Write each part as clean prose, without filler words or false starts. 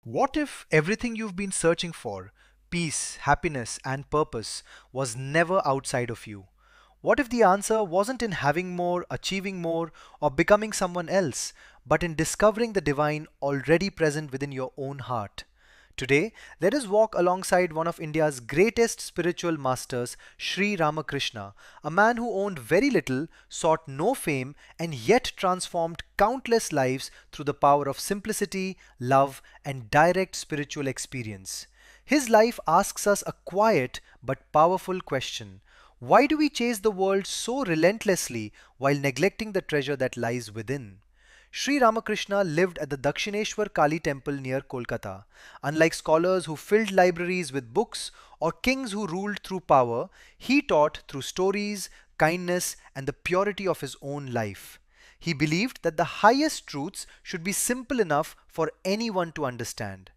What if everything you've been searching for, peace, happiness, and purpose, was never outside of you? What if the answer wasn't in having more, achieving more, or becoming someone else, but in discovering the divine already present within your own heart? Today, let us walk alongside one of India's greatest spiritual masters, Sri Ramakrishna, a man who owned very little, sought no fame, and yet transformed countless lives through the power of simplicity, love, and direct spiritual experience. His life asks us a quiet but powerful question. Why do we chase the world so relentlessly while neglecting the treasure that lies within? Sri Ramakrishna lived at the Dakshineswar Kali temple near Kolkata. Unlike scholars who filled libraries with books or kings who ruled through power, he taught through stories, kindness, and the purity of his own life. He believed that the highest truths should be simple enough for anyone to understand.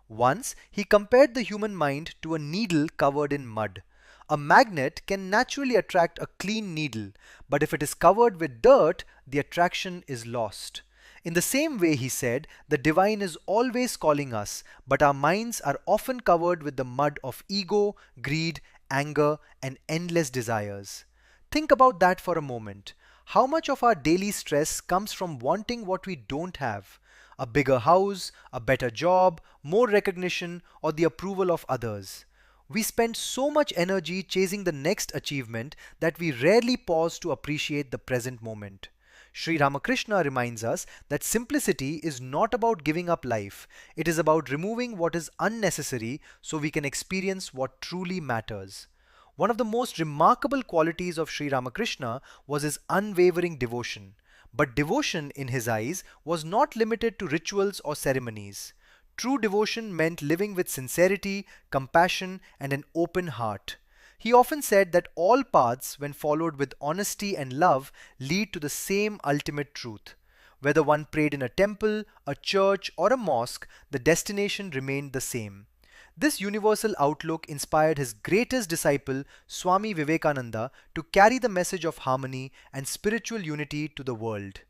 Once he compared the human mind to a needle covered in mud. A magnet can naturally attract a clean needle, but if it is covered with dirt, the attraction is lost. In the same way, he said, the divine is always calling us, but our minds are often covered with the mud of ego, greed, anger, and endless desires. Think about that for a moment. How much of our daily stress comes from wanting what we don't have? A bigger house, a better job, more recognition, or the approval of others. We spend so much energy chasing the next achievement that we rarely pause to appreciate the present moment. Sri Ramakrishna reminds us that simplicity is not about giving up life, it is about removing what is unnecessary so we can experience what truly matters. One of the most remarkable qualities of Sri Ramakrishna was his unwavering devotion. But devotion, in his eyes, was not limited to rituals or ceremonies. True devotion meant living with sincerity, compassion, and an open heart. He often said that all paths, when followed with honesty and love, lead to the same ultimate truth. Whether one prayed in a temple, a church, or a mosque, the destination remained the same. This universal outlook inspired his greatest disciple, Swami Vivekananda, to carry the message of harmony and spiritual unity to the world.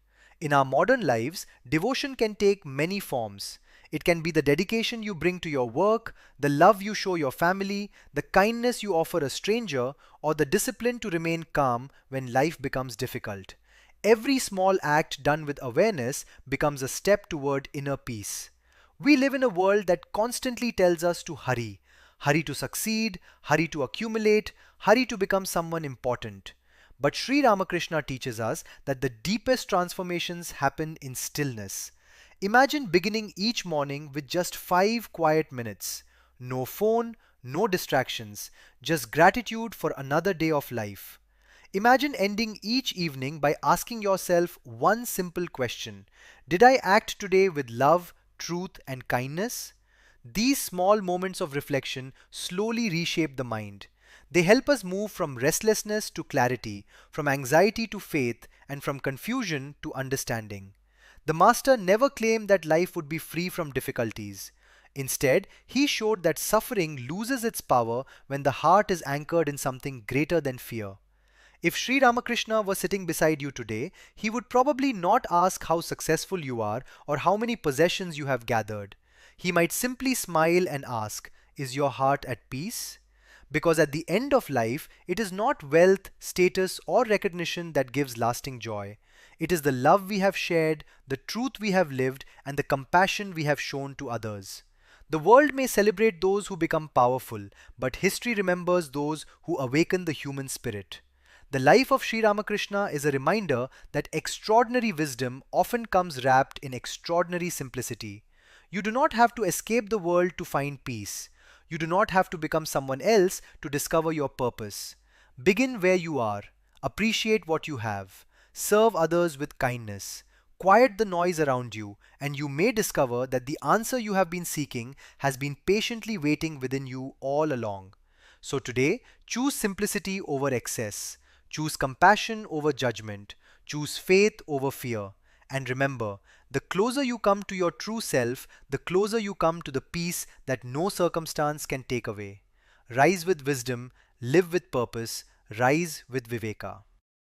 In our modern lives, devotion can take many forms. It can be the dedication you bring to your work, the love you show your family, the kindness you offer a stranger, or the discipline to remain calm when life becomes difficult. Every small act done with awareness becomes a step toward inner peace. We live in a world that constantly tells us to hurry. Hurry to succeed, hurry to accumulate, hurry to become someone important. But Sri Ramakrishna teaches us that the deepest transformations happen in stillness. Imagine beginning each morning with just 5 quiet minutes. No phone, no distractions, just gratitude for another day of life. Imagine ending each evening by asking yourself one simple question. Did I act today with love, truth, and kindness? These small moments of reflection slowly reshape the mind. They help us move from restlessness to clarity, from anxiety to faith, and from confusion to understanding. The Master never claimed that life would be free from difficulties. Instead, he showed that suffering loses its power when the heart is anchored in something greater than fear. If Sri Ramakrishna was sitting beside you today, he would probably not ask how successful you are or how many possessions you have gathered. He might simply smile and ask, is your heart at peace? Because at the end of life, it is not wealth, status, or recognition that gives lasting joy. It is the love we have shared, the truth we have lived, and the compassion we have shown to others. The world may celebrate those who become powerful, but history remembers those who awaken the human spirit. The life of Sri Ramakrishna is a reminder that extraordinary wisdom often comes wrapped in extraordinary simplicity. You do not have to escape the world to find peace. You do not have to become someone else to discover your purpose. Begin where you are. Appreciate what you have. Serve others with kindness. Quiet the noise around you, and you may discover that the answer you have been seeking has been patiently waiting within you all along. So today, choose simplicity over excess. Choose compassion over judgment. Choose faith over fear. And remember, the closer you come to your true self, the closer you come to the peace that no circumstance can take away. Rise with wisdom, live with purpose, rise with Viveka.